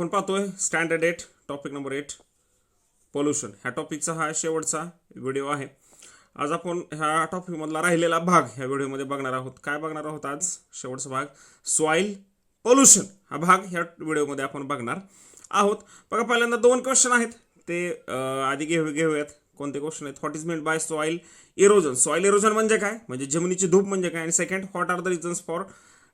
आपण पाहतोय standard 8 topic number 8 pollution. ह्या टॉपिकचा हा शेवटचा व्हिडिओ आहे. आज आपण ह्या टॉपिकमधला राहिलेला भाग ह्या व्हिडिओमध्ये बघणार आहोत. काय बघणार आहोत आज? शेवटचा भाग सॉइल पोल्युशन हा भाग ह्या व्हिडिओमध्ये आपण बघणार आहोत. बघा, पहिल्यांदा 2 क्वेश्चन आहेत ते आधी घेऊयात. कोणते क्वेश्चन आहेत? What is meant by soil erosion. Soil erosion म्हणजे काय, म्हणजे जमिनीची धूप म्हणजे काय. आणि second, what are the reasons for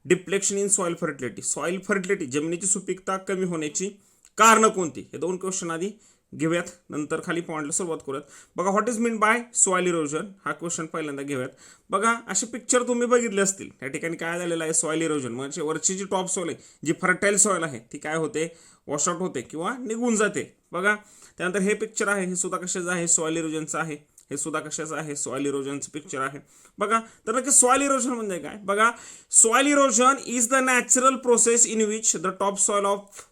depletion in soil fertility. Soil fertility जमिनीची सुपीकता कमी होण्याची कारण कोणती, हे 2 क्वेश्चन आधी घेऊयात, नंतर खाली पॉईंटला सुरुवात करूयात. बघा, what is mean by soil erosion हा क्वेश्चन पहिल्यांदा घेऊयात. बघा, असे पिक्चर तुम्ही बघितले असतील. या ठिकाणी काय झालेलं आहे, सॉइल इरोजन म्हणजे वरची जी टॉप सॉइल आहे, जी फर्टाईल सॉइल आहे, ती काय होते, वॉशआउट होते किंवा निघून जाते. बघा, त्यानंतर हे पिक्चर आहे, हे सुद्धा कशाचं आहे, सॉइल इरोजनचं आहे. हे सुद्धा कशाचं आहे, सॉइल इरोजनचं पिक्चर आहे. बघा, तर नक्की सॉइल इरोजन म्हणजे काय. बघा, soil erosion is the natural process in which the top soil of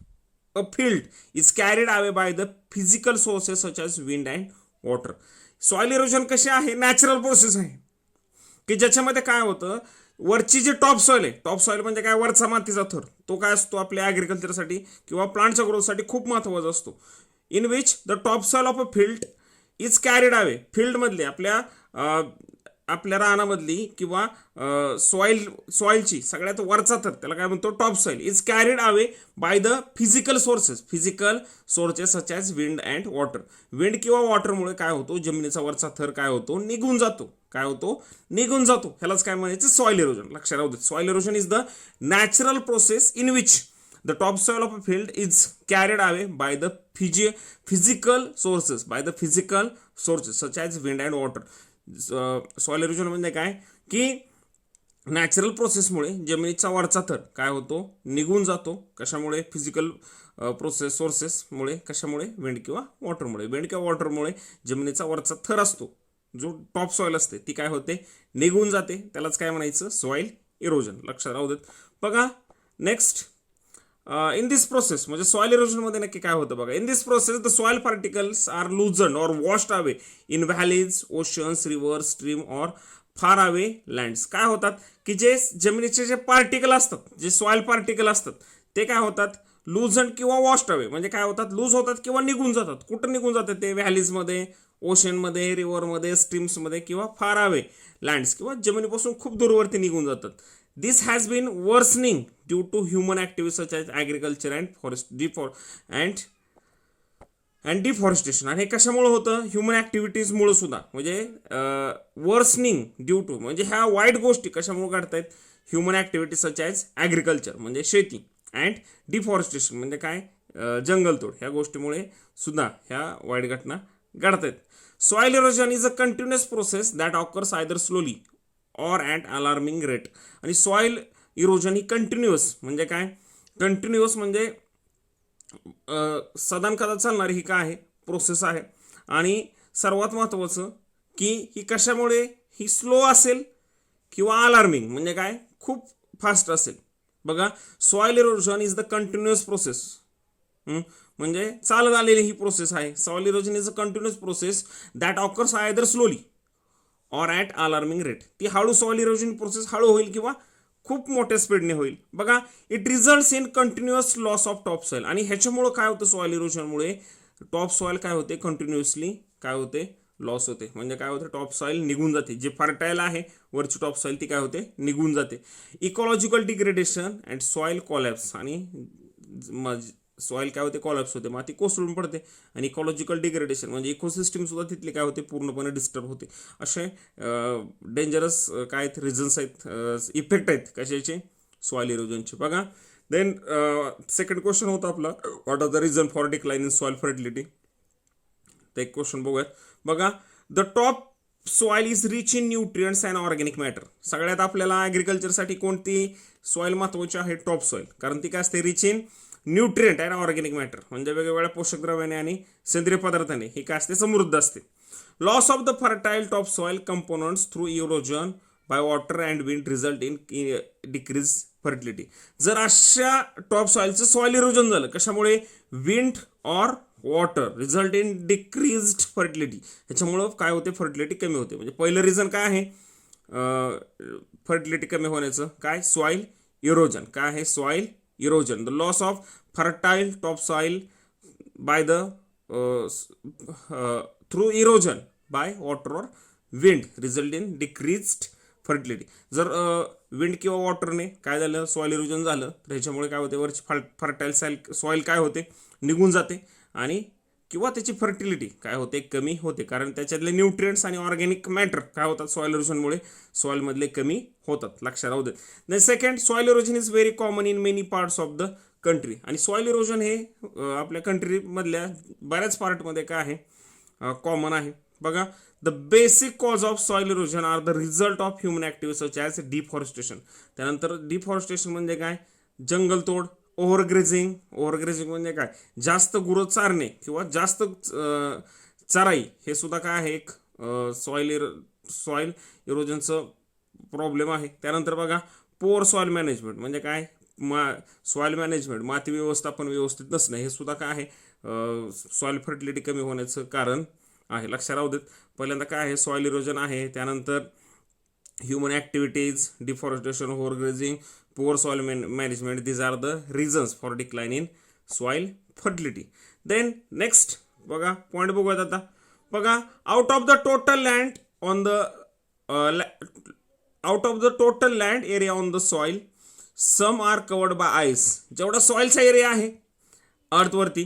a field is carried away by the physical sources such as wind and water. Soil erosion कशी आहे, natural process आहे की ज्याच्यामध्ये काय होतं, वरची जी टॉप सॉइल आहे, top soil म्हणजे काय, वरचा मातीचा थर, तो काय असतो आपल्या ॲग्रिकल्चरसाठी किंवा प्लांटच्या ग्रोथसाठी खूप महत्त्वाचा असतो. In which the top soil of a field is carried away. फील्डमधली आपल्या रानामधली किंवा सॉइलची सगळ्यात वरचा थर, त्याला काय म्हणतो, top soil is carried away by the physical sources such as wind and water. Wind किंवा वॉटरमुळे काय होतो, जमिनीचा वरचा थर काय होतो, निघून जातो. काय होतो, निघून जातो. ह्यालाच काय म्हणायचं, सॉइल इरोजन. लक्षात राहू दे, soil erosion is the natural process in which the top soil of a field is carried away by the physical sources such as wind and water. Soil erosion म्हणजे काय की नॅचरल प्रोसेसमुळे जमिनीचा वरचा थर काय होतो, निघून जातो. कशामुळे, फिजिकल सोर्सेसमुळे. कशामुळे, विंड किंवा वॉटरमुळे. विंड किंवा वॉटरमुळे जमिनीचा वरचा थर असतो, जो टॉप सॉइल असते, ती काय होते, निघून जाते. त्यालाच काय म्हणायचं, सॉइल इरोजन. लक्षात राहू देत. बघा, नेक्स्ट, इन दिस प्रोसेस म्हणजे सॉइल इरोजन मध्ये नक्की काय होतं. बघा, in this process the soil particles are loosen or washed away in valleys, oceans, rivers, stream or far away lands. काय होतात की जे जमिनीचे जे पार्टिकल असतात, जे सॉइल पार्टिकल असतात, ते काय होतात, लूजन किंवा वॉश्ड अवे म्हणजे काय होतात, लूज होतात किंवा निघून जातात. कुठं निघून जातात ते, व्हॅलीजमध्ये, ओशनमध्ये, रिव्हरमध्ये, स्ट्रीम्समध्ये किंवा फार अवे लँड्स किंवा जमिनीपासून खूप दूरवरती निघून जातात. This has been worsening due to human activities such as agriculture and deforestation. आणि हे कशामुळे होतं, ह्युमन ॲक्टिव्हिटीजमुळे सुद्धा. म्हणजे वर्सनिंग ड्यू टू म्हणजे ह्या वाईट गोष्टी कशामुळे घडतायत, human activities such as agriculture म्हणजे शेती, अँड डिफॉरेस्टेशन म्हणजे काय, जंगलतोड. ह्या गोष्टीमुळे सुद्धा ह्या वाईट घटना घडतायत. Soil erosion is a continuous process that occurs either slowly or at alarming rate. आणि सॉइल इरोजन ही कंटिन्युअस म्हणजे काय, कंटिन्युअस म्हणजे सदान कदा चालणारी ही काय आहे, प्रोसेस आहे. आणि सर्वात महत्त्वाचं की ही कशामुळे, ही स्लो असेल किंवा अलार्मिंग म्हणजे काय, खूप फास्ट असेल. बघा, soil erosion is the continuous process म्हणजे चालत आलेली ही प्रोसेस आहे. Soil erosion is a continuous process that occurs either slowly or at alarming rate. ती हळू, सॉइल इरोजन प्रोसेस हळू होईल किंवा खूप मोठ्या स्पीडने होईल. बघा, it results in continuous loss of top soil. आणि ह्याच्यामुळं काय होतं, सॉइल इरोजनमुळे टॉप सॉइल काय होते, कंटिन्युअसली काय होते, लॉस होते. म्हणजे काय होते, टॉप सॉइल निघून जाते. जे फर्टाईल आहे वरची टॉप सॉइल, ती काय होते, निघून जाते. Ecological degradation and soil collapse. आणि सॉइल काय होते, कॉलॅप्स होते, माती कोसळून पडते. आणि इकॉलॉजिकल डिग्रेडेशन म्हणजे इकोसिस्टम सुद्धा तिथली काय होते, पूर्णपणे डिस्टर्ब होते. असे डेंजरस काय आहेत, रिझन्स आहेत, इफेक्ट आहेत कशाचे, सॉइल इरोजनचे. बघा, देन सेकंड क्वेश्चन होता आपला, what are the reason for decline in soil fertility. तर एक क्वेश्चन बघूयात. बघा, the top soil is rich in nutrients and organic matter. सगळ्यात आपल्याला ॲग्रिकल्चरसाठी कोणती सॉइल महत्त्वाची आहे, टॉप सॉइल. कारण ती काय असते, rich in nutrient and organic matter म्हणजे वेगवेगळ्या पोषक द्रव्याने आणि सेंद्रिय पदार्थाने ही काय असते, समृद्ध असते. Loss of the fertile top soil components through erosion by water and wind result in decrease fertility. जर अशा टॉप सॉइलचं सॉइल इरोजन झालं, कशामुळे, wind or water, result in decreased fertility. ह्याच्यामुळं काय होते, फर्टिलिटी कमी होते. म्हणजे पहिलं रिझन काय आहे फर्टिलिटी कमी होण्याचं, काय, सॉइल इरोजन. काय आहे, soil erosion. The loss of fertile topsoil by the through erosion by water or wind result in decreased fertility. जर विंड किंवा वॉटरने काय झालं, सॉइल इरोजन झालं तर ह्याच्यामुळे काय होते, वरची फर्टाईल सॉइल काय होते, निघून जाते आणि किंवा त्याची फर्टिलिटी काय होते, कमी होते. कारण त्याच्यातले न्यूट्रिएंट्स आणि ऑर्गॅनिक मॅटर काय होतात, सॉइल इरोजनमुळे सॉइलमधले कमी होतात. लक्षात राहू दे. Then second, soil erosion is very common in many parts of the country. आणि सॉइल इरोजन हे आपल्या कंट्रीमधल्या बऱ्याच पार्टमध्ये काय आहे, कॉमन आहे. बघा, the basic cause of soil erosion are the result of human activity such as deforestation. त्यानंतर डिफॉरेस्टेशन म्हणजे काय, जंगलतोड, ओव्हरग्रेझिंग. ओव्हरग्रेझिंग म्हणजे काय, जास्त गुरं चारणे किंवा जास्त चराई, हे सुद्धा काय आहे, एक सॉइल इरोजनचं प्रॉब्लेम आहे. त्यानंतर बघा, पोअर सॉइल मॅनेजमेंट म्हणजे काय, सॉइल मॅनेजमेंट, माती व्यवस्थापन व्यवस्थित नसणं, हे सुद्धा काय आहे, सॉइल फर्टिलिटी कमी होण्याचं कारण आहे. लक्षात राहू देत. पहिल्यांदा काय आहे, सॉइल इरोजन आहे. त्यानंतर human activities, deforestation, overgrazing, poor soil management, these are the reasons for decline in soil fertility. Then next बघा, पॉईंट बघूयात आता. बघा, out of the total land on the land area on the soil some are covered by ice. जेवढा सॉइलचा area आहे अर्थवरती,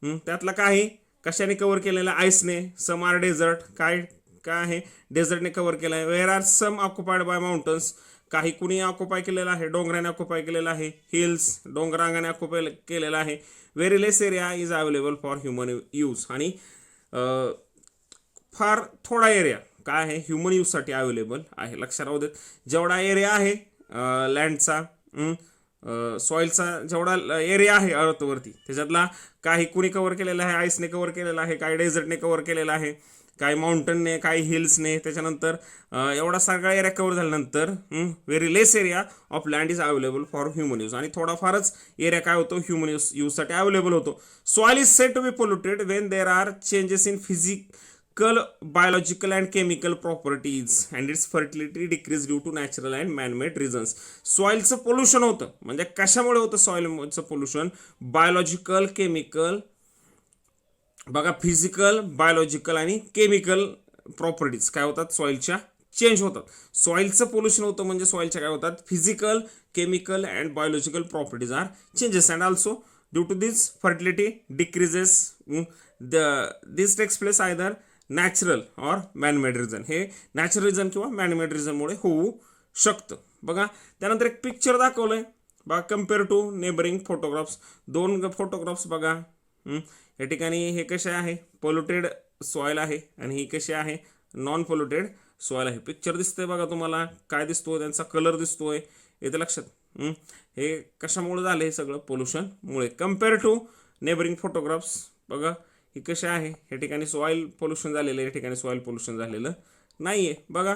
त्यातला काय कशाने कव्हर केलेला, आईसने. सम आर डेझर्ट, काय आहे, डेझर्टने कव्हर केला आहे. Where are some occupied by mountains, काही कुणी ऑक्युपाय केलेला आहे, डोंगराने ऑक्युपाय केलेला आहे. हिल्स, डोंगरांगाने ऑक्युपाय केलेला आहे. Very less area is available for human use. आणि फार थोडा एरिया काय आहे, ह्युमन यूजसाठी अवेलेबल आहे. लक्षात राहू देत. जेवढा एरिया आहे लँडचा, सॉइलचा जेवढा एरिया आहे अर्थवरती, त्याच्यातला काही कुणी कव्हर केलेला आहे, आईसने कव्हर केलेला आहे, काही डेझर्टने कव्हर केलेला आहे, काही माउंटनने, काही हिल्सने. त्याच्यानंतर एवढा सगळा एरिया कव्हर झाल्यानंतर very less area of land is available for human use. आणि थोडाफारच एरिया काय होतो, ह्युमन यूजसाठी अवेलेबल होतो. Soil is said to be polluted when there are changes in physical, biological and chemical properties and its fertility decrease due to natural and man-made reasons. सॉइलचं pollution होतं म्हणजे कशामुळे होतं सॉइलचं पोल्युशन, बायोलॉजिकल, केमिकल, बघा physical, biological आणि chemical properties काय होतात, सॉइलच्या चेंज होतात. सॉइलचं पोल्युशन होतं म्हणजे सॉइलच्या काय होतात, physical, chemical and biological properties are changes and also due to this fertility decreases. This takes place either natural or manmade reason. हे नॅचरल रिझन किंवा मॅनमेड रिझनमुळे होऊ शकतं. बघा, त्यानंतर एक पिक्चर दाखवलंय बघा, कम्पेअर टू नेबरिंग फोटोग्राफ्स. दोन फोटोग्राफ्स बघा. या ठिकाणी हे कसे आहे, पोल्युटेड सॉइल आहे आणि ही कशी आहे, नॉन पोल्युटेड सॉइल आहे. पिक्चर दिसतंय बघा तुम्हाला, काय दिसतोय, त्यांचा कलर दिसतोय, येते लक्षात. हे कशामुळे झालं, हे सगळं पोल्युशनमुळे. कम्पेअर टू नेबरिंग फोटोग्राफ्स बघा, ही कशी आहे, या ठिकाणी सॉइल पोल्युशन झालेलं आहे, या ठिकाणी सॉइल पोल्युशन झालेलं नाही आहे. बघा,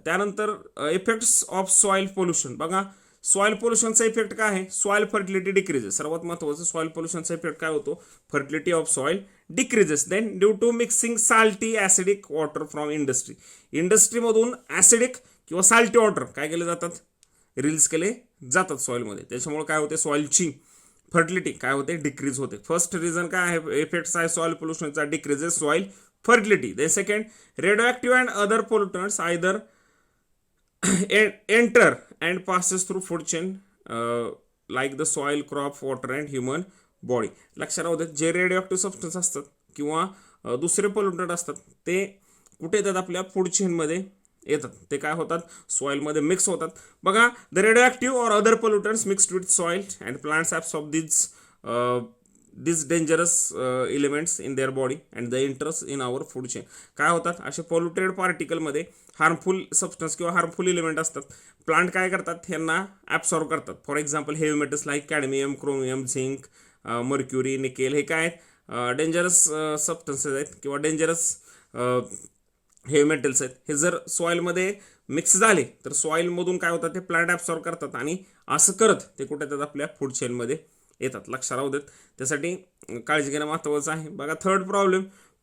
त्यानंतर इफेक्ट्स ऑफ सॉइल पोल्युशन. बघा, सॉइल पोल्युशनचा इफेक्ट काय आहे, सॉइल फर्टिलिटी डिक्रीजेस. सर्वात महत्त्वाचं सॉइल पोल्युशनचा इफेक्ट काय होतो, fertility of soil decreases. Then due to mixing salty acidic water from industry. इंडस्ट्रीमधून ॲसिडिक किंवा साल्टी वॉटर काय केले जातात, रिलीज केले जातात सॉइलमध्ये. त्याच्यामुळे काय होते, सॉइलची फर्टिलिटी काय होते, डिक्रीज होते. फर्स्ट रिझन काय आहे, इफेक्ट्स आहे सॉइल पोल्युशनचा, decreases soil fertility. Then second, radio and other pollutants either enter and passes through food chain like the soil, crop, water and human body. लक्षात राहू देत, जे रेडिओ ॲक्टिव्ह सबस्टन्स असतात किंवा दुसरे पोल्युटंट असतात ते कुठे येतात, आपल्या फूड चेनमध्ये येतात. ते काय होतात, सॉइलमध्ये मिक्स होतात. बघा, the radio active or other pollutants mixed with soil and plants absorb this dangerous elements in their body and the interest in our food chain. काय होतात, असे पोल्युटेड पार्टिकलमध्ये हार्मफुल सबस्टन्स किंवा हार्मफुल एलिमेंट असतात. Plant काय करतात, ह्यांना absorb करतात. For example heavy metals like cadmium, chromium, zinc, mercury, nickel, हे काय आहेत, डेंजरस सबस्टन्सेस आहेत किंवा डेंजरस हेवी मेटल्स आहेत. हे जर सॉइलमध्ये मिक्स झाले तर सॉइलमधून काय होतं, ते प्लांट ॲब्सॉर्ब करतात आणि असं करत ते कुठे येतात, आपल्या फूड चेनमध्ये येतात. लक्षात राहू देत, त्यासाठी काळजी घेणं महत्त्वाचं आहे. बघा, third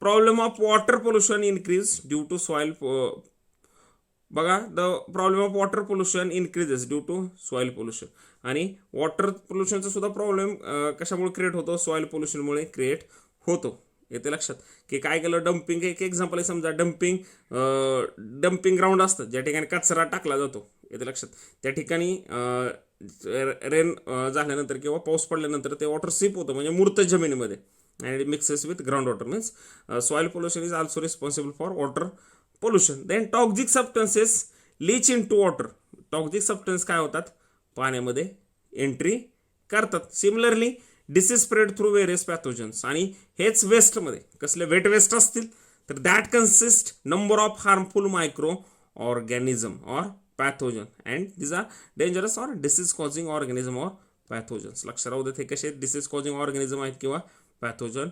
problem of water pollution increase due to soil बघा, the problem of water pollution increases due to soil pollution. आणि वॉटर पोल्युशनचा सुद्धा प्रॉब्लेम कशामुळे क्रिएट होतो? सॉइल पोल्युशनमुळे क्रिएट होतो. येते लक्षात की काय केलं? डम्पिंग, एक एक्झाम्पल आहे, समजा डम्पिंग ग्राउंड असतं ज्या ठिकाणी कचरा टाकला जातो. येते लक्षात. त्या ठिकाणी रेन झाल्यानंतर किंवा पाऊस पडल्यानंतर ते वॉटर सीप होतं, म्हणजे मूर्त जमिनीमध्ये, and it mixes with groundwater. Means soil pollution is also responsible for water pollution. Then toxic substances leach into water. Toxic substance काय होतात? पाण्यामध्ये एंट्री करतात. Similarly disease spread through various pathogens. आणि हेच वेस्टमध्ये कसले वेट वेस्ट असतील तर that consist number of harmful micro organism or pathogen, and this are dangerous or disease causing organism or pathogens. लक्ष राहू देत हे कसे डिसीज कॉझिंग ऑर्गॅनिझम आहेत किंवा पॅथोजन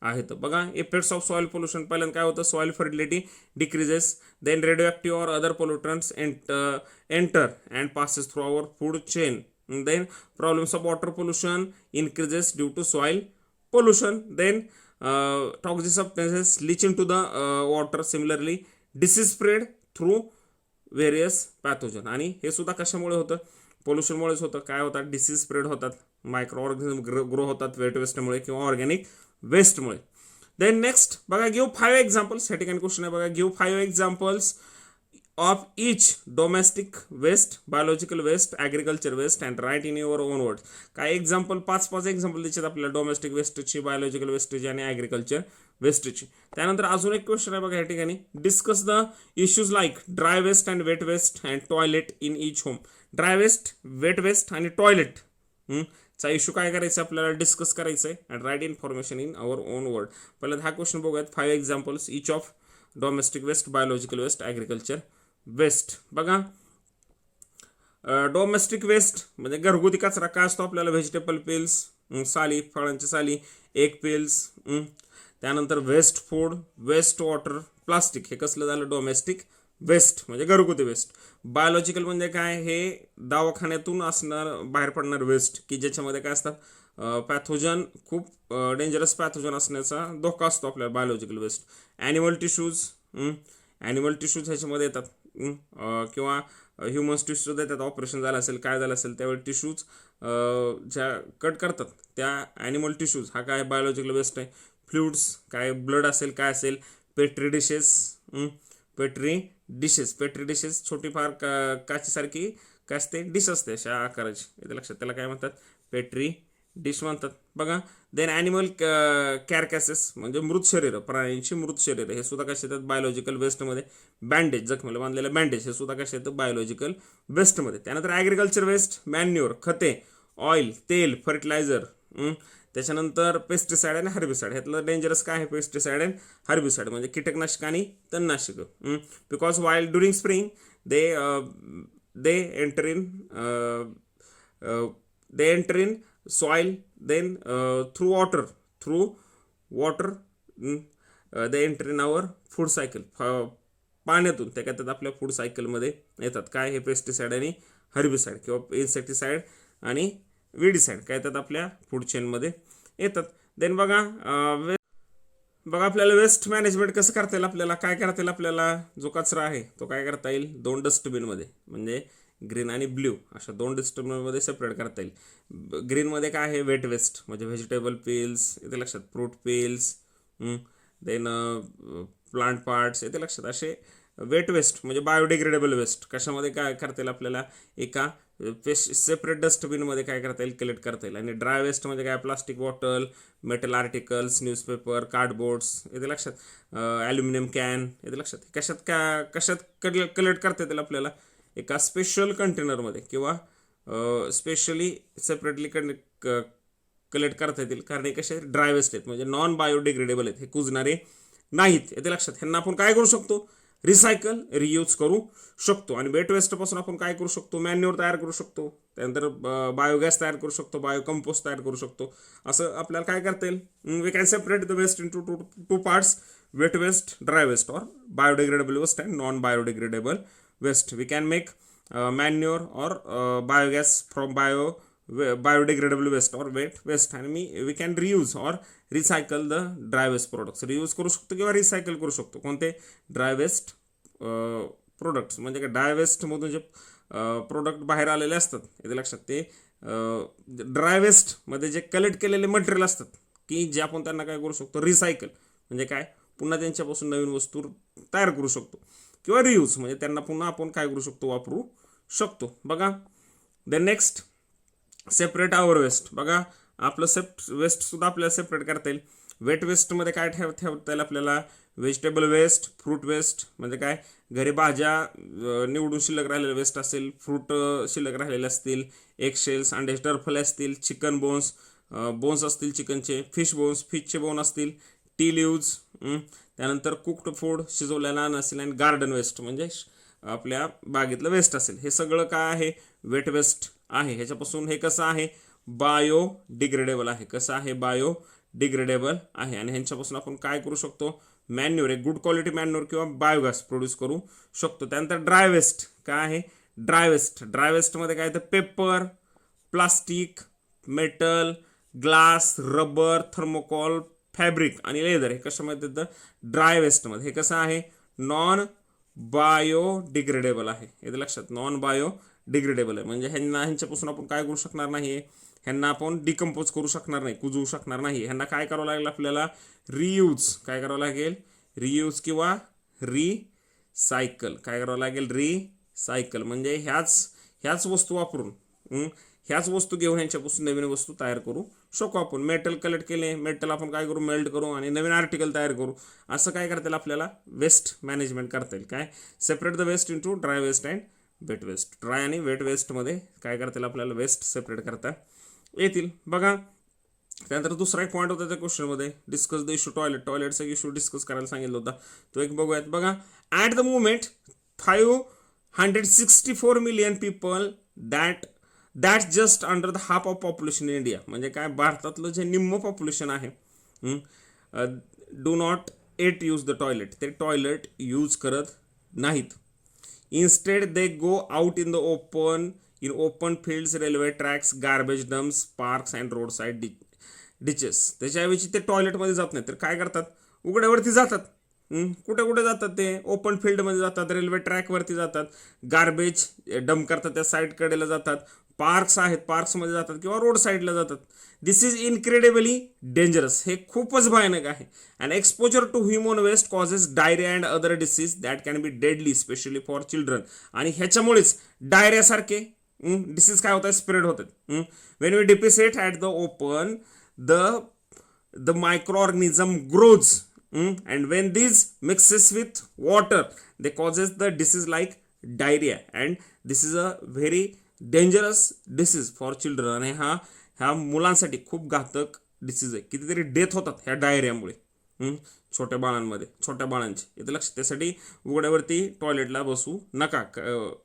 आहेत. बघा, इफेक्ट्स ऑफ सॉइल पोल्युशन. पहिल्यांदा काय होतं? Soil fertility decreases. Then radio or other pollutants enter and passes through our food chain. Then problems of water pollution increases due to soil pollution. Then toxic substances leach into the water. Similarly, disease spread through various pathogen. आणि हे सुद्धा कशामुळे होतं? पोल्युशनमुळेच होतं. काय होतात? Disease spread होतात, micro organism grow होतात वेट वेस्टमुळे किंवा ऑर्गॅनिक वेस्टमुळे. देन नेक्स्ट बघा, गिव्ह 5 एक्झाम्पल्स. या ठिकाणी क्वेश्चन आहे बघा, give 5 examples of each domestic waste, biological waste, agriculture waste and write in your own words. काय एक्झाम्पल? 5 एक्झाम्पल द्यायचे आपल्याला डोमेस्टिक वेस्टची, बायोलॉजिकल वेस्टची आणि ॲग्रिकल्चर वेस्टची. त्यानंतर अजून एक क्वेश्चन आहे बघा या ठिकाणी, discuss the issues like dry waste and wet waste and toilet in each home. Dry waste, wet waste आणि टॉयलेट चा इश्यू काय करायचं आपल्याला? डिस्कस करायचं आहे. And write information in our own word. पहिल्यांदा हा क्वेश्चन बघूयात. 5 examples each of domestic waste, biological waste, agriculture waste. बघा, डोमेस्टिक वेस्ट म्हणजे घरगुती कचरा काय असतो आपल्याला? व्हेजिटेबल पिल्स, साली, फळांची साली, एग पिल्स. त्यानंतर waste food, waste water, plastic. हे कसलं झालं? डोमेस्टिक वेस्ट म्हणजे घरगुती वेस्ट. बायोलॉजिकल म्हणजे काय? हे दवाखान्यातून असणार बाहेर पडणार वेस्ट की ज्याच्यामध्ये काय असतात? पॅथोजन, खूप डेंजरस पॅथोजन असण्याचा धोका असतो आपल्याला बायोलॉजिकल वेस्ट. ॲनिमल टिश्यूज, ह्याच्यामध्ये येतात किंवा ह्युमन्स टिश्यूज येतात. ऑपरेशन झालं असेल, काय झालं असेल त्यावेळी टिश्यूज ज्या कट करतात त्या ॲनिमल टिश्यूज, हा काय? बायोलॉजिकल वेस्ट आहे. फ्लुइड्स, काय ब्लड असेल, काय असेल. पेट्री डिशेस छोटी फार काचीसारखी काय असते? डिश असते अशा आकाराची. येते लक्षात. त्याला काय म्हणतात? पेट्री डिश म्हणतात. बघा, देन ॲनिमल कॅरकॅसेस म्हणजे मृत शरीर, प्राण्यांची मृत शरीर, हे सुद्धा कसे येतात? बायोलॉजिकल वेस्टमध्ये. बँडेज, जखमेला बांधलेलं बँडेज, हे सुद्धा कसे येतं? बायोलॉजिकल वेस्टमध्ये. त्यानंतर ॲग्रिकल्चर वेस्ट, मॅन्युअर, खते, ऑइल, तेल, फर्टिलायझर. त्याच्यानंतर पेस्टिसाइड आणि हर्बिसाइड. ह्यातलं डेंजरस काय आहे? पेस्टिसाइड अँड हर्बिसाइड म्हणजे कीटकनाशक आणि तणनाशक. Because while during spring they enter in soil, then through water they enter in our food cycle. पाण्यातून ते काय आपल्या फूड सायकलमध्ये येतात. काय? हे पेस्टिसाइड आणि हर्बिसाइड किंवा इन्सेक्टिसाइड आणि विडिसाइड काय येतात? आपल्या फूड चेनमध्ये येतात. देन बघा, आपल्याला वेस्ट मॅनेजमेंट कसं करता येईल? आपल्याला काय करता येईल? आपल्याला जो कचरा आहे तो काय करता येईल? 2 डस्टबिनमध्ये म्हणजे ग्रीन आणि ब्ल्यू अशा 2 डस्टबिनमध्ये सेपरेट करता येईल. ग्रीनमध्ये काय आहे? वेट वेस्ट म्हणजे व्हेजिटेबल पिल्स, येते लक्षात. Fruit peels, then plant parts, येते लक्षात. असे वेट वेस्ट म्हणजे बायोडिग्रेडेबल वेस्ट कशामध्ये काय करता येईल? आपल्याला एका सेपरेट डस्टबिनमध्ये काय करता येईल? कलेक्ट करता येईल. आणि ड्राय वेस्ट म्हणजे काय? Plastic bottle, metal articles, newspaper, cardboards, येते लक्षात. ॲल्युमिनियम कॅन, येते लक्षात. कशात कलेक्ट करता येतील आपल्याला? एका स्पेशल कंटेनरमध्ये किंवा स्पेशली सेपरेटली कलेक्ट करता येतील. कारण हे कसे? ड्राय वेस्ट आहेत म्हणजे नॉन बायोडिग्रेडेबल आहेत, हे कुजणारे नाहीत. येते लक्षात. ह्यांना आपण काय करू शकतो? रिसायकल, रियूज करू शकतो. आणि वेट वेस्टपासून आपण काय करू शकतो? मॅन्युअर तयार करू शकतो. त्यानंतर बायोगॅस तयार करू शकतो, बायोकंपोस्ट तयार करू शकतो. असं आपल्याला काय करता येईल? We can separate the waste into two parts, wet waste, dry waste, और biodegradable waste and non biodegradable waste. We can make manure or biogas from biodegradable waste or wet waste, and we can reuse or recycle the dry waste products. Reuse करू शकतो किंवा recycle करू शकतो. कोणते? Dry waste products म्हणजे काय dry वेस्टमधून जे product बाहेर आलेले असतात येते लक्षात ते ड्राय वेस्टमध्ये जे कलेक्ट केलेले मटेरियल असतात की जे आपण त्यांना काय करू शकतो रिसायकल म्हणजे काय पुन्हा त्यांच्यापासून नवीन वस्तू तयार करू शकतो किंवा रियूज म्हणजे त्यांना पुन्हा आपण काय करू शकतो वापरू शकतो बघा. The next separate our waste बघा आपलं वेस्ट सुद्धा आपल्याला सेपरेट करता येईल. वेट वेस्टमध्ये काय ठेवता येईल आपल्याला व्हेजिटेबल वेस्ट फ्रूट वेस्ट म्हणजे काय घरी भाज्या निवडून शिल्लक राहिलेले वेस्ट असेल फ्रूट शिल्लक राहिलेले असतील एग शेल्स अंड्याचे टरफले असतील चिकन बोन्स असतील चिकनचे फिशचे बोन असतील टी लिव्ज त्यानंतर कुक्ड फूड शिजवलेला अन्न असेल आणि गार्डन वेस्ट म्हणजे आपल्या बागेतलं वेस्ट असेल हे सगळं काय आहे वेट वेस्ट आहे. ह्याच्यापासून हे कसं आहे बायोडिग्रेडेबल आहे कसं आहे बायोडिग्रेडेबल आहे आणि ह्यांच्यापासून आपण काय करू शकतो मॅन्युअर एक गुड क्वालिटी मॅन्युअर किंवा बायोगॅस प्रोड्यूस करू शकतो. त्यानंतर ड्राय वेस्ट काय आहे ड्राय वेस्टमध्ये काय तर paper plastic metal glass rubber thermocol fabric आणि लेदर हे कशामध्ये येतं ड्राय वेस्टमध्ये. हे कसं आहे नॉन बायोडिग्रेडेबल आहे येते लक्षात नॉन बायोडिग्रेडेबल आहे म्हणजे ह्यांच्यापासून आपण काय करू शकणार नाही ह्यांना आपण डिकम्पोज करू शकणार नाही कुजवू शकणार नाही. ह्यांना काय करावं लागेल आपल्याला काय करावं लागेल रियूज किंवा रिसायकल काय करावं लागेल रिसायकल म्हणजे ह्याच वस्तू वापरून ह्याच वस्तू घेऊन ह्यांच्यापासून नवीन वस्तू तयार करू शकू आपण. मेटल कलेक्ट केले मेटल आपण काय करू मेल्ट करू आणि नवीन आर्टिकल तयार करू असं काय करता येईल आपल्याला वेस्ट मॅनेजमेंट करता येईल. काय separate the waste into dry waste and wet waste dry आणि वेट वेस्टमध्ये काय करता येईल आपल्याला वेस्ट सेपरेट करता येतील बघा. त्यानंतर दुसरा एक पॉईंट होता त्या क्वेश्चनमध्ये डिस्कस द इश्यू टॉयलेटचा इश्यू डिस्कस करायला सांगितलं होता तो एक बघूयात बघा. At the moment 564 million people that just under the half of population in India म्हणजे काय भारतातलं जे निम्म पॉप्युलेशन आहे do not at use the toilet ते टॉयलेट यूज करत नाहीत. Instead they go out in open fields railway tracks garbage dumps parks and road side ditches त्याच्याऐवजी ते टॉयलेटमध्ये जात नाही तर काय करतात उघड्यावरती जातात. कुठे जातात ते ओपन फील्डमध्ये जातात रेल्वे ट्रॅकवरती जातात गार्बेज डंप करतात त्या साईड कडेला जातात पार्क्स आहेत पार्क्समध्ये जातात किंवा रोड साईडला जातात. दिस इज इनक्रेडिबली डेंजरस हे खूपच भयानक आहे. And exposure to human waste causes diarrhoea and other disease that can be deadly especially for children आणि ह्याच्यामुळेच डायरियासारखे डिसीज काय होतात स्प्रेड होतात. When we defecate at the open the microorganism grows and when these mixes with water they causes the disease like diarrhea and this is a very dangerous disease for children आणि ह्या मुलांसाठी खूप घातक disease आहे. कितीतरी death होतात ह्या डायरियामुळे छोट्या बाळांचे येते लक्षात. त्यासाठी उघड्यावरती टॉयलेटला बसू नका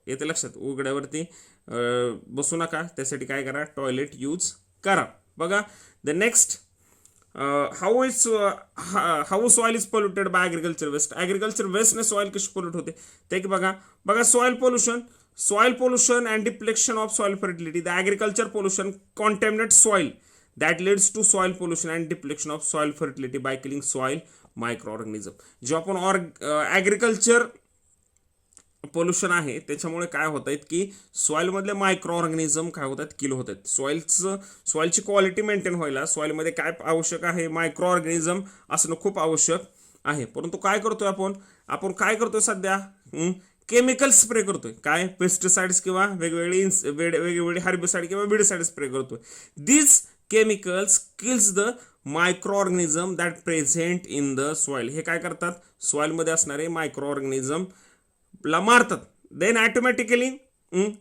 येते लक्षात उघड्यावरती बसू नका त्यासाठी काय करा टॉयलेट यूज करा बघा. The next, how soil is polluted by agriculture waste. Agriculture waste ने soil कशी pollute होते ते की बघा soil pollution and depletion of soil fertility. The agriculture pollution contaminates soil that leads to soil pollution and depletion of soil fertility by killing soil microorganism. जो आपण agriculture pollution आहे त्याच्यामुळे काय होत आहेत की सॉइलमधले मायक्रो ऑर्गॅनिझम काय होतात किल होत आहेत. सॉइलची क्वालिटी मेंटेन व्हायला सॉइलमध्ये काय आवश्यक आहे मायक्रो ऑर्गॅनिझम असणं खूप आवश्यक आहे. परंतु काय करतोय आपण काय करतोय सध्या केमिकल स्प्रे करतोय काय पेस्टिसाइड्स किंवा वेगवेगळे हर्बिसाइड किंवा विडीसाइड स्प्रे करतोय. This chemicals kills the micro organism that present in the soil. हे काय करतात सॉइलमध्ये असणारे मायक्रो ऑर्गॅनिझम ला मारतात. Then automatically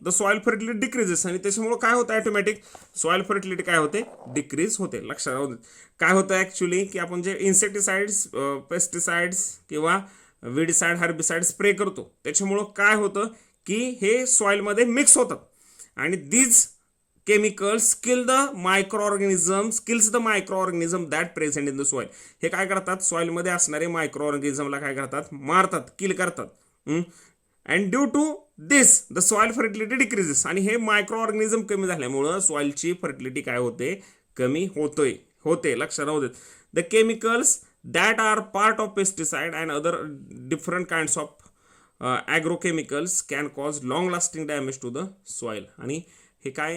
the soil fertility decreases आणि त्याच्यामुळे काय होतं ऑटोमॅटिक सॉइल फर्टिलिटी काय होते डिक्रीज होते. लक्षात राहू दे काय होतं ॲक्च्युली की आपण जे इन्सेक्टिसाइड्स पेस्टिसाइड्स किंवा विडीसाइड हर्बिसाइड स्प्रे करतो त्याच्यामुळं काय होतं की हे सॉइलमध्ये मिक्स होतात आणि these chemicals kills the micro organism that present in the soil. हे काय करतात सॉइलमध्ये असणारे मायक्रो ऑर्गॅनिझमला काय करतात मारतात किल करतात. And due to this the soil fertility decreases आणि हे मायक्रो ऑर्गॅनिझम कमी झाल्यामुळं सॉइलची फर्टिलिटी काय होते कमी होते. लक्षात राहू देत. The chemicals that are part of pesticide and other different kinds of agrochemicals can cause long lasting damage to the soil. आणि हे काय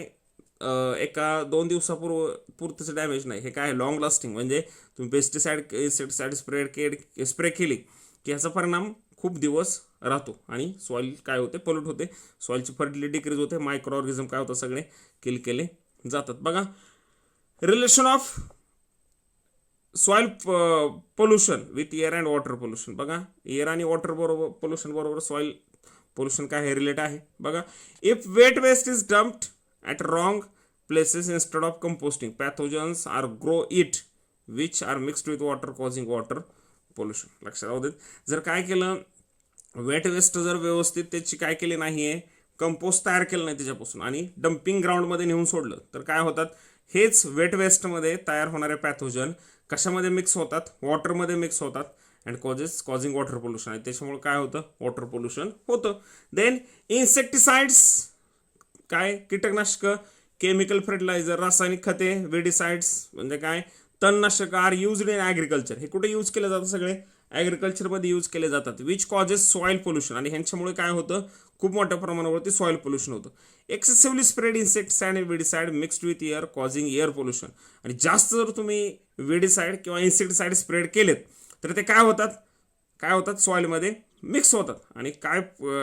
एका 2 दिवसापुरतचं डॅमेज नाही, हे काय लॉंग लास्टिंग. म्हणजे तुम्ही पेस्टिसाइड इन्सेक्टिसाइड स्प्रे केली की ह्याचा परिणाम खूप दिवस राहतो आणि सॉईल काय होते, पोल्यूट होते, सॉईलची फर्टिलिटी डिक्रीज होते, मायक्रो ऑर्गॅनिझम काय होतं, सगळे किल केले जातात. बघा relation of soil pollution with air and water pollution. बघा एअर आणि वॉटर बरोबर पोल्युशन बरोबर सॉईल पोल्युशन काय हे रिलेट आहे. बघा if wet waste is dumped at wrong places instead of composting pathogens are grow it which are mixed with water causing water pollution. लक्षात राहू देत. जर काय केलं, वेट वेस्ट जर व्यवस्थित त्याची काय केली नाही आहे, कंपोस्ट तयार केलं नाही त्याच्यापासून आणि डम्पिंग ग्राउंडमध्ये नेऊन सोडलं, तर काय होतात, हेच वेट वेस्टमध्ये तयार होणारे पॅथोजन कशामध्ये मिक्स होतात, वॉटरमध्ये मिक्स होतात अँड कॉझिंग वॉटर पोल्युशन. आणि त्याच्यामुळे काय होतं, वॉटर पोल्युशन होतं. देन इन्सेक्टिसाइड्स काय, कीटकनाशक, केमिकल फर्टिलायझर, रासायनिक खते, वेडिसाइड्स म्हणजे काय, तणनाशक आर यूज्ड इन ॲग्रिकल्चर. हे कुठे यूज केले जातात, सगळे ॲग्रिकल्चरमध्ये यूज केले जातात. Which causes soil pollution. आणि ह्यांच्यामुळे काय होतं, खूप मोठ्या प्रमाणावरती सॉईल पोल्युशन होतं. एक्सेसिव्हली स्प्रेड इन्सेक्टिसाइड आणि weedicide mixed with air causing air pollution. आणि जास्त जर तुम्ही वेडिसाइड किंवा इन्सेक्टिसाइड स्प्रेड केलेत तर ते काय होतात सॉईलमध्ये मिक्स होतात. आणि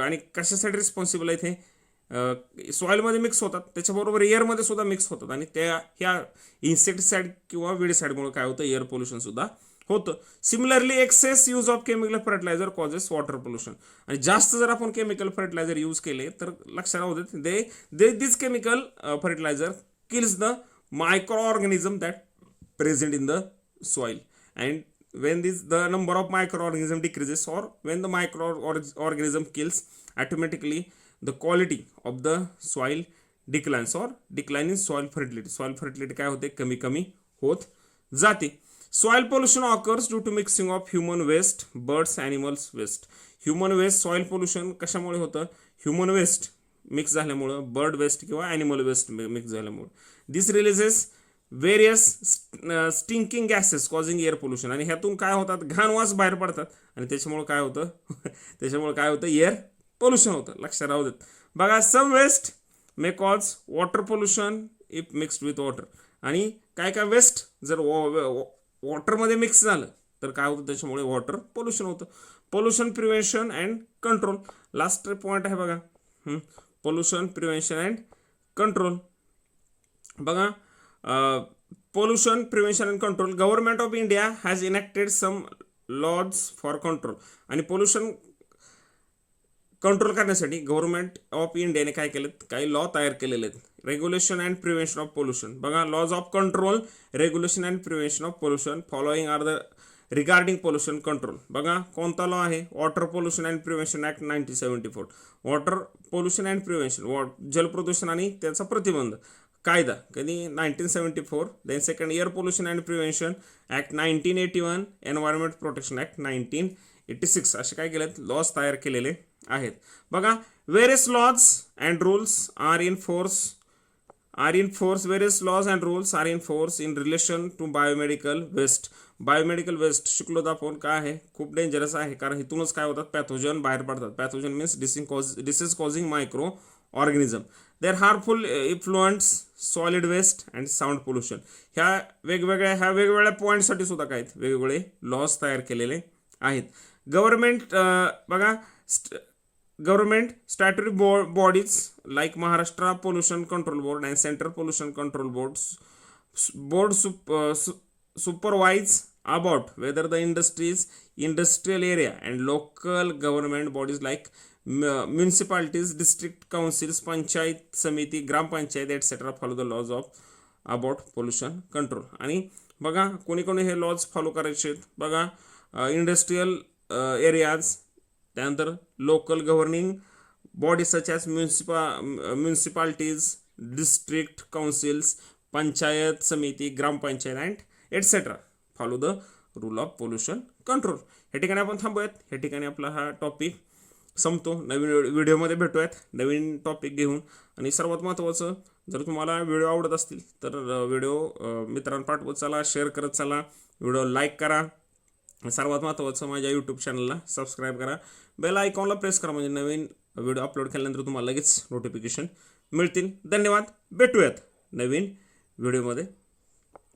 आणि कशासाठी रिस्पॉन्सिबल आहेत, हे सॉईलमध्ये मिक्स होतात, त्याच्याबरोबर एअरमध्ये सुद्धा मिक्स होतात. आणि ह्या इन्सेक्टिसाइड किंवा वेडिसाइडमुळे काय होतं, एअर पोल्युशन सुद्धा होतं. Similarly excess use of chemical fertiliser causes water pollution. आणि जास्त जर आपण केमिकल फर्टिलायझर यूज केले तर लक्षात राहू देत, this chemical fertiliser kills the micro organism that present in the soil, and when the number of microorganism decreases or when the microorganism kills, automatically the quality of the soil declines or decline in soil fertility काय होते, कमी कमी होत जाते. Soil pollution occurs due to mixing of human waste, birds, animals waste. Human waste soil pollution कशामुळे होतं, human waste mix झाल्यामुळं, bird waste किंवा ॲनिमल वेस्ट मिक्स झाल्यामुळं. This releases various stinking gases causing air pollution. आणि ह्यातून काय होतात, घाण वास बाहेर पडतात आणि त्याच्यामुळे काय होतं एअर पोल्युशन होतं. लक्षात राहू देत. बघा some waste may cause water pollution if mixed with water. आणि काय वेस्ट जर वॉटरमध्ये मिक्स झालं तर काय होतं, त्याच्यामुळे वॉटर पोल्युशन होतं. Pollution prevention and control last point आहे बघा, पोल्युशन प्रिव्हेन्शन अँड कंट्रोल. बघा pollution prevention and control. Government of India has enacted some laws for control. आणि पोल्युशन कंट्रोल करण्यासाठी गव्हर्नमेंट ऑफ इंडियाने काय केलेत, काही लॉ तयार केलेले आहेत. Regulation and prevention of pollution. बघा laws of control, regulation and prevention of pollution following are the regarding pollution control. बघा कोणता लॉ आहे, water pollution and prevention act 1974. Water pollution and prevention, जलप्रदूषण आणि त्याचा प्रतिबंध कायदा कधी 1974. Then second air pollution and prevention act 1981, environment protection act 1986. असे काय केलेत, लॉज तयार केलेले आहेत. बघा various laws and rules are in force various laws and rules are in force in relation to biomedical waste. Biomedical waste शिकलो तर आपण काय आहे, खूप डेंजरस आहे, कारण इथूनच काय होतात, पॅथोजन बाहेर पडतात. Pathogen means disease causing micro organism. There harmful influence solid waste and sound pollution. ह्या वेगवेगळ्या पॉईंटसाठी सुद्धा काय आहेत, वेगवेगळे लॉज तयार केलेले आहेत. Government statutory bodies like Maharashtra pollution control board and central pollution control board supervise about whether the industrial area and local government bodies like municipalities, district councils, panchayat samiti, gram panchayat etc. follow the laws of about pollution control. आणि बघा कोणी हे lodge follow करायचे आहेत. बघा industrial areas, त्यानंतर local governing body such as municipalities, district councils, panchayat samiti, grampanchayat and etcetera follow the rule of pollution control. ह्या ठिकाणी आपण थांबूयात. ह्या ठिकाणी आपला हा टॉपिक संपतो. नवीन व्हिडिओमध्ये भेटूयात नवीन टॉपिक घेऊन. आणि सर्वात महत्त्वाचं, जर तुम्हाला व्हिडिओ आवडत असतील तर व्हिडिओ मित्रांना पाठवत चला, शेअर करत चला, व्हिडिओ लाईक करा, सर्वात महत्त्वाचं माझ्या यूट्यूब चॅनलला सबस्क्राईब करा, बेल आयकॉनला प्रेस करा, म्हणजे नवीन व्हिडिओ अपलोड केल्यानंतर तुम्हाला लगेच नोटिफिकेशन मिळतील. धन्यवाद. भेटूयात नवीन व्हिडिओमध्ये.